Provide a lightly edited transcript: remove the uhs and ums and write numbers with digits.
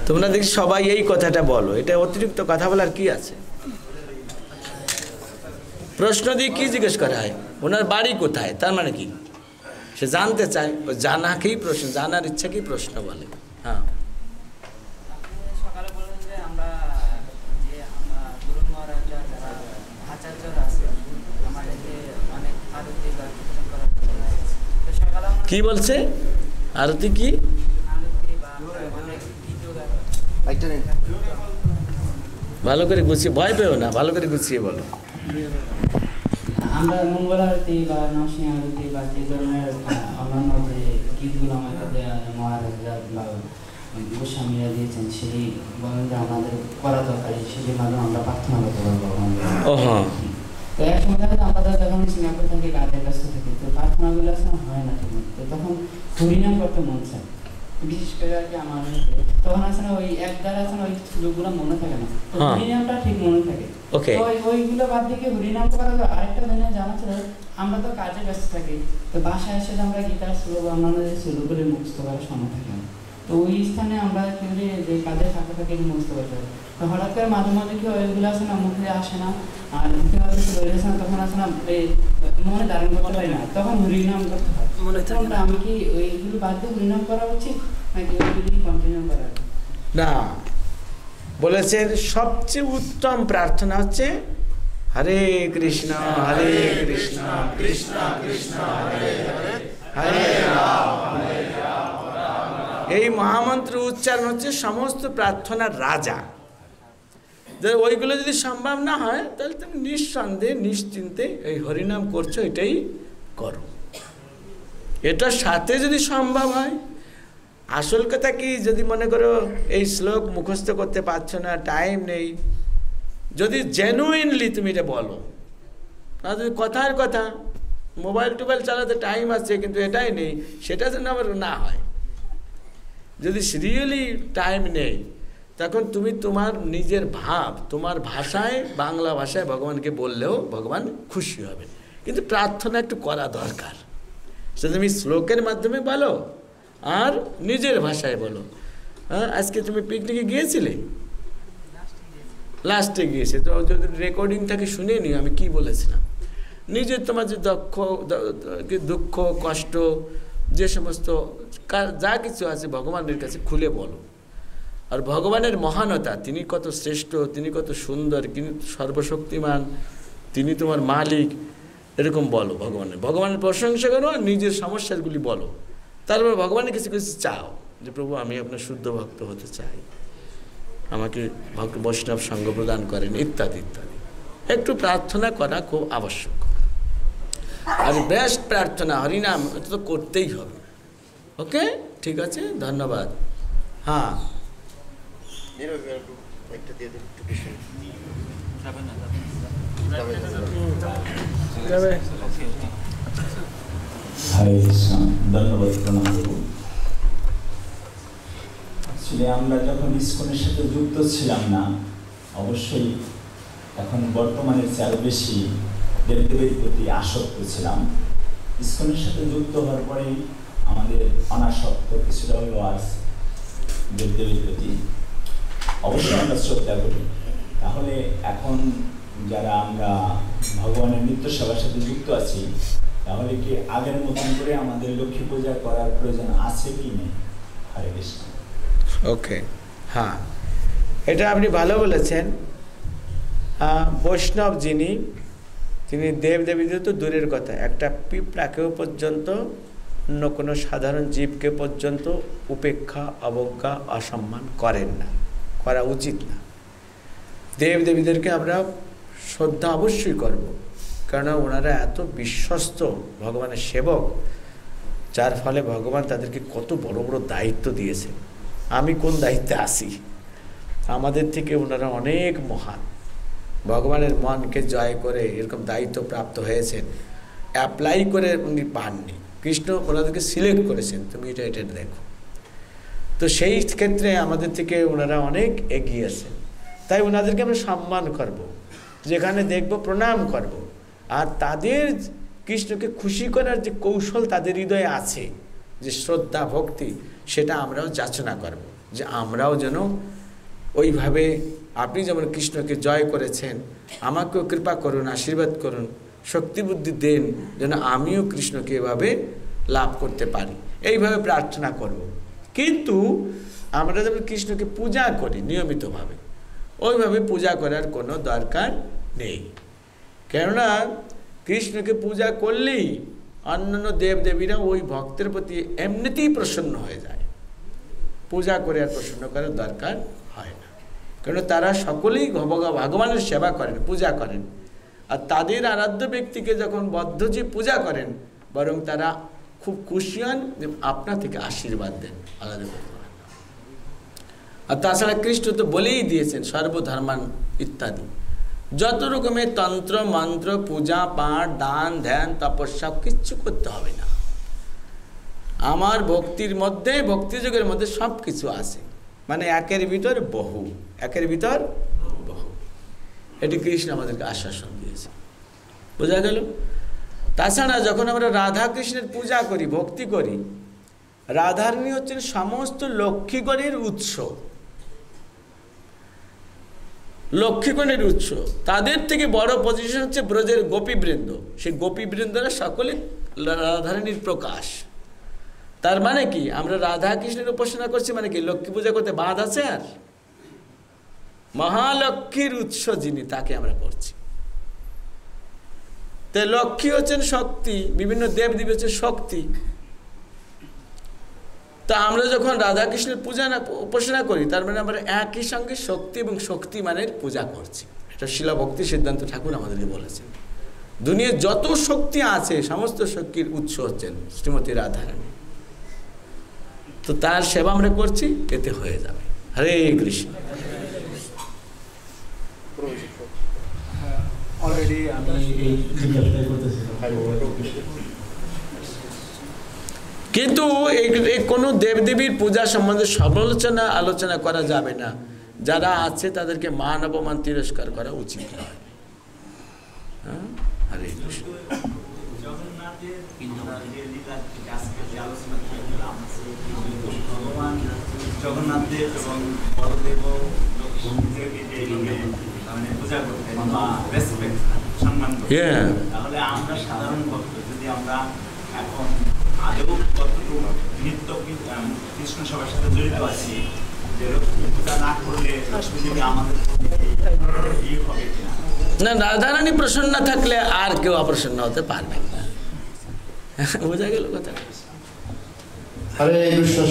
তোমরা দেখি সবাই এই কথাটা বলো, এটা অতিরিক্ত কথা বলার কি আছে? প্রশ্ন দিয়ে কি জিজ্ঞেস করা হয়? ওনার বাড়ি কোথায়, তার মানে কি সে জানতে চায়, ও জানাকেই প্রশ্ন, জানার ইচ্ছাকেই প্রশ্ন বলে। হ্যাঁ, কি বলছে? আরতি কি? ভালো করে গুছিয়ে, ভয় পেও না, ভালো করে গুছিয়ে বলো। আমরা মঙ্গল আরতি বা নরসিংহ আরতি বা যে ধরনের অন্যান্য যে গীতগুলো আমাদের মহারাজরা বা গোস্বামীরা দিয়েছেন, সেই বলেন যে আমাদের করা দরকারি, সেটির মাধ্যমে আমরা প্রার্থনা করতে পারবো। তো এক সময় দেখা যায় আমরা যখন সিঙ্গাপুর থেকে কাজে ব্যস্ত থাকি, তো প্রার্থনাগুলো হয় না ঠিক মতো, তখন হরিনাম করতে মন চায়, বিশেষ করে আর কি আমার তখন আছে না ওই একদার আছে না ওই শ্লোকগুলো মনে থাকে না, হরিনামটা ঠিক মনে থাকে। তো ওইগুলো বাদ দিয়ে হরিনাম করা যায়। আরেকটা দিনে জানা ছিল, আমরা তো কাজে ব্যস্ত থাকি, তো বাসায় এসে আমরা গীতার শ্লোক অন্যান্য যে শ্লোকগুলি মুখস্থ করার সময় থাকে না, তো ওই স্থানে আমরা কি যে কাজে ফাঁকা ফাঁকে মুখস্থ করতে হবে। তো হঠাৎ করে মাঝে মাঝে কি ওইগুলো আছে না মুখে আসে না, আর রয়েছে না, তখন আছে না মনে ধারণ করতে পারি না, তখন হরিনাম করতে হয়। আমি কি ওইগুলো বাদ দিয়ে হরিনাম করা উচিত নাকি ওইগুলি কন্টিনিউ করা? না, বলেছেন সবচেয়ে উত্তম প্রার্থনা হচ্ছে হরে কৃষ্ণ হরে কৃষ্ণ কৃষ্ণ কৃষ্ণ হরে হরে হরে রাম হরে রাম। এই মহামন্ত্র উচ্চারণ হচ্ছে সমস্ত প্রার্থনার রাজা। ওইগুলো যদি সম্ভব না হয়, তাহলে তুমি নিঃসন্দেহে নিশ্চিন্তে এই হরিনাম করছো, এটাই করো। এটার সাথে যদি সম্ভব হয়, আসল কথা কি, যদি মনে করো এই শ্লোক মুখস্থ করতে পারছো না, টাইম নেই, যদি জেনুইনলি তুমি এটা বলো, আর যদি কথার কথা মোবাইল টোবাইল চালাতে টাইম আছে কিন্তু এটাই নেই, সেটা যেন আবার না হয়। যদি রিয়েলি টাইম নেই, তখন তুমি তোমার নিজের ভাব, তোমার ভাষায়, বাংলা ভাষায় ভগবানকে বললেও ভগবান খুশি হবে। কিন্তু প্রার্থনা একটু করা দরকার, সেটা তুমি শ্লোকের মাধ্যমে বলো আর নিজের ভাষায় বলো। হ্যাঁ, আজকে তুমি পিকনিকে গিয়েছিলে? লাস্টে গিয়েছে, তো যদি রেকর্ডিংটাকে শুনে নিও আমি কি বলেছিলাম। নিজের তোমার যে দুঃখ কষ্ট যে সমস্ত যা কিছু আছে ভগবানের কাছে খুলে বলো। আর ভগবানের মহানতা, তিনি কত শ্রেষ্ঠ, তিনি কত সুন্দর, তিনি সর্বশক্তিমান, তিনি তোমার মালিক, এরকম বলো। ভগবানের প্রশংসা করো আর নিজের সমস্যাগুলি বলো। তারপর ভগবানের কিছু কিছু চাও, যে প্রভু আমি আপনার শুদ্ধ ভক্ত হতে চাই, আমাকে বৈষ্ণব সঙ্গ প্রদান করেন, ইত্যাদি ইত্যাদি। একটু প্রার্থনা করা খুব আবশ্যক। আর বেস্ট প্রার্থনা হরিনাম, এটা তো করতেই হবে। ওকে, ঠিক আছে, ধন্যবাদ। হ্যাঁ, ধন্যবাদ, প্রণাম। আমরা যখন ইসকনের সাথে যুক্ত ছিলাম না, অবশ্যই এখন বর্তমানের চেয়ে আরো বেশি দেবদেবীর প্রতি আসক্ত ছিলাম। ইসকনের সাথে যুক্ত হওয়ার পরে আমাদের অনাসক্ত কিছুটা হলো আজ দেবদেবীর প্রতি অবশ্যই আমরা শ্রদ্ধা করি। তাহলে এখন যারা আমরা ভগবানের নিত্য সেবার সাথে যুক্ত আছি, তাহলে কি আগের মতন করে আমাদের লক্ষ্মী পূজা করার প্রয়োজন আছে কি নেই? হরে কৃষ্ণ। ওকে, হ্যাঁ, এটা আপনি ভালো বলেছেন। বৈষ্ণব যিনি, তিনি দেবদেবীদের তো দূরের কথা, একটা পিঁপড়াকেও পর্যন্ত, অন্য কোনো সাধারণ জীবকে পর্যন্ত উপেক্ষা, অবজ্ঞা, অসম্মান করেন না, করা উচিত না। দেবদেবীদেরকে আমরা শ্রদ্ধা অবশ্যই করব, কেননা ওনারা এত বিশ্বস্ত ভগবানের সেবক, যার ফলে ভগবান তাদেরকে কত বড় বড় দায়িত্ব দিয়েছেন। আমি কোন দায়িত্বে আসি, আমাদের থেকে ওনারা অনেক মহান, ভগবানের মনকে জয় করে এরকম দায়িত্ব প্রাপ্ত হয়েছেন। অ্যাপ্লাই করে উনি পাননি, কৃষ্ণ ওনাদেরকে সিলেক্ট করেছেন, তুমি এটা এটা দেখো। তো সেই ক্ষেত্রে আমাদের থেকে ওনারা অনেক এগিয়ে আছেন, তাই ওনাদেরকে আমরা সম্মান করব, যেখানে দেখব প্রণাম করব। আর তাদের কৃষ্ণকে খুশি করার যে কৌশল তাদের হৃদয়ে আছে, যে শ্রদ্ধা ভক্তি, সেটা আমরাও যাচনা করব। যে আমরাও যেন ওইভাবে আপনি যেমন কৃষ্ণকে জয় করেছেন, আমাকেও কৃপা করুন, আশীর্বাদ করুন, শক্তি বুদ্ধি দেন যেন আমিও কৃষ্ণকে এভাবে লাভ করতে পারি, এইভাবে প্রার্থনা করব। কিন্তু আমরা যেমন কৃষ্ণকে পূজা করি নিয়মিতভাবে, ওইভাবে পূজা করার কোনো দরকার নেই। কেননা কৃষ্ণকে পূজা করলেই অন্যান্য দেবদেবীরা ওই ভক্তের প্রতি এমনিতেই প্রসন্ন হয়ে যায়। পূজা করে আর প্রসন্ন করার দরকার হয় না, কারণ তারা সকলেই ভগবানের সেবা করেন, পূজা করেন। আর তাদের আরাধ্য ব্যক্তিকে যখন বদ্ধজীব পূজা করেন, বরং তারা খুব খুশি হন যে আপনার থেকে আশীর্বাদ দেন, আলাদা করতে পারেন। আর তাছাড়া কৃষ্ণ তো বলেই দিয়েছেন সর্বধর্মান ইত্যাদি, যত রকমের তন্ত্র মন্ত্র পূজা পাঠ দান ধ্যান তপস্যা কিচ্ছু করতে হবে না। আমার ভক্তির মধ্যে, ভক্তিযোগের মধ্যে সব কিছু আছে, মানে একের ভিতর বহু, একের ভিতর বহু। এটি কৃষ্ণ আমাদেরকে আশ্বাসন দিয়েছে, বোঝা গেল? তাছাড়া যখন আমরা রাধা কৃষ্ণের পূজা করি, ভক্তি করি, রাধারানী হচ্ছেন সমস্ত লক্ষ্মীগণের উৎস, লক্ষ্মীগণের উৎস। তাদের থেকে বড় পজিশন হচ্ছে ব্রজের গোপীবৃন্দ। সেই গোপীবৃন্দরা সকলে রাধারানীর প্রকাশ। তার মানে কি, আমরা রাধা কৃষ্ণের উপাসনা করছি মানে কি, লক্ষ্মী পূজা করতে বাদ আছে? আর মহালক্ষ্মীর উৎস যিনি, তাকে আমরা করছি। তো লক্ষ্মী হচ্ছেন শক্তি, বিভিন্ন দেবদেবী হচ্ছে শক্তি। তা আমরা যখন রাধা কৃষ্ণের পূজা উপাসনা করি, তার মানে আমরা একই সঙ্গে শক্তি এবং শক্তিমানের পূজা করছি। এটা শিলা ভক্তি সিদ্ধান্ত ঠাকুর আমাদেরকে বলেছেন। দুনিয়ার যত শক্তি আছে সমস্ত শক্তির উৎস হচ্ছেন শ্রীমতী রাধারানী। তো তার সেবা আমরা করছি, এতে হয়ে যাবে। হরে কৃষ্ণ। অলরেডি আমি এই জিজ্ঞাসা করতেছিলাম, কিন্তু কোনো দেবদেবীর পূজা সম্বন্ধে সমালোচনা আলোচনা করা যাবে না। যারা আছে তাদেরকে মান অপমান তিরস্কার করা উচিত নয়। হরে কৃষ্ণ। জগন্নাথদেব এবং বড়দেব পূজা করতেন বা রেসপেক্ট সম্মান করতেন, তাহলে আমরা সাধারণ ভক্ত যদি আমরা এখন আদৌ কতটুকু নিত্য কৃষ্ণ সবার সাথে জড়িত আছি, যে লক্ষ্মী পূজা না করলে লক্ষ্মী দেবী আমাদের হবে কিনা? না, রাধারানী প্রসন্ন থাকলে আর কেউ অপ্রসন্ন হতে পারবে না। বোঝা গেল কথা? হরে কৃষ্ণ।